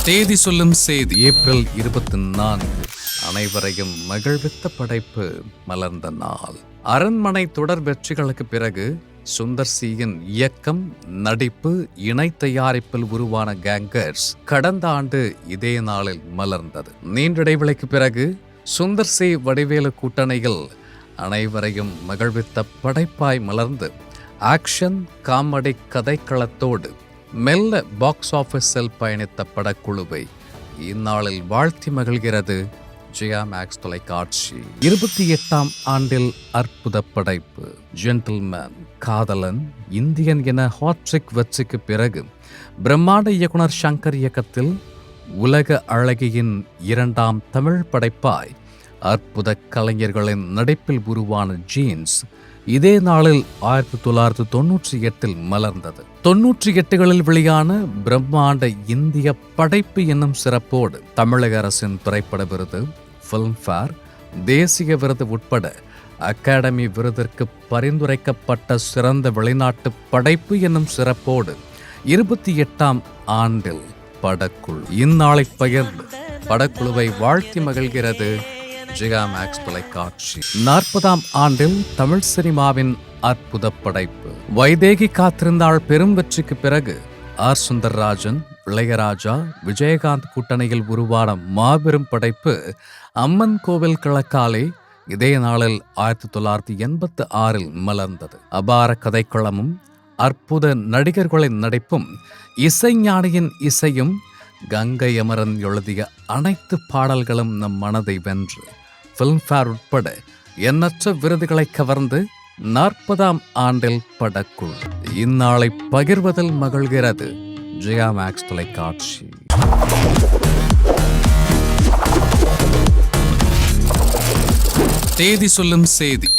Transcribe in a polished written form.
தேதி சொல்லும் செய்தி ஏப்ரல் 24. அனைவரையும் மகிழ்வித்த படைப்பு மலர்ந்த நாள். அரண்மனை தொடர் வெற்றிகளுக்கு பிறகு சுந்தர் சியின் இயக்கம், நடிப்பு, இணை தயாரிப்பில் உருவான கேங்கர்ஸ் கடந்த ஆண்டு இதே நாளில் மலர்ந்தது. நீண்ட இடைவெளிக்கு பிறகு சுந்தர் சி வடிவேலு கூட்டணியில் அனைவரையும் மகிழ்வித்த படைப்பாய் மலர்ந்து ஆக்ஷன் காமெடி கதைக்களத்தோடு மெல்ல பாக்ஸ் ஆபீஸில் பயணித்த படக்குழுவை இந்நாளில் வாழ்த்தி மகிழ்கிறது ஜெயா மேக்ஸ் தொலைக்காட்சி. 28ஆம் ஆண்டில் அற்புத படைப்பு ஜென்டில்மேன், காதலன், இந்தியன் என ஹாட்ரிக் வெற்றிக்கு பிறகு பிரம்மாண்ட இயக்குனர் சங்கர் இயக்கத்தில் உலக அழகியின் 2ஆம் தமிழ் படைப்பாய் அற்புத கலைஞர்களின் நடிப்பில் உருவான ஜீன்ஸ் இதே நாளில் 1998 மலர்ந்தது. 98களில் வெளியான பிரம்மாண்ட இந்திய படைப்பு என்னும் சிறப்போடு தமிழக அரசின் திரைப்பட விருது, பிலிம்ஃபேர், தேசிய விருது உட்பட அகாடமி விருதிற்கு பரிந்துரைக்கப்பட்ட சிறந்த வெளிநாட்டு படைப்பு என்னும் சிறப்போடு 28ஆம் ஆண்டில் படக்குழு இந்நாளை பகிர்ந்து படக்குழுவை வாழ்த்தி மகிழ்கிறது ஜெயா மேக்ஸ் தொலைக்காட்சி. 40ஆம் ஆண்டில் தமிழ் சினிமாவின் அற்புத படைப்பு வைதேகி காத்திருந்தாள் பெரும் வெற்றிக்கு பிறகு ஆர். சுந்தர்ராஜன், இளையராஜா, விஜயகாந்த் கூட்டணியில் உருவான மாபெரும் படைப்பு அம்மன் கோவில் கிழக்காலே இதே நாளில் 1986 மலர்ந்தது. அபார கதைக்களமும் அற்புத நடிகர்களின் நடிப்பும் இசைஞானியின் இசையும் கங்கை அமரன் எழுதிய அனைத்து பாடல்களும் நம் மனதை வென்று பிலிம்ஃபேர் உட்பட எண்ணற்ற விருதுகளை கவர்ந்து 40ஆம் ஆண்டில் படக்குழு இந்நாளை பகிர்வதில் மகிழ்கிறது ஜெயா மேக்ஸ் தொலைக்காட்சி. தேதி சொல்லும் செய்தி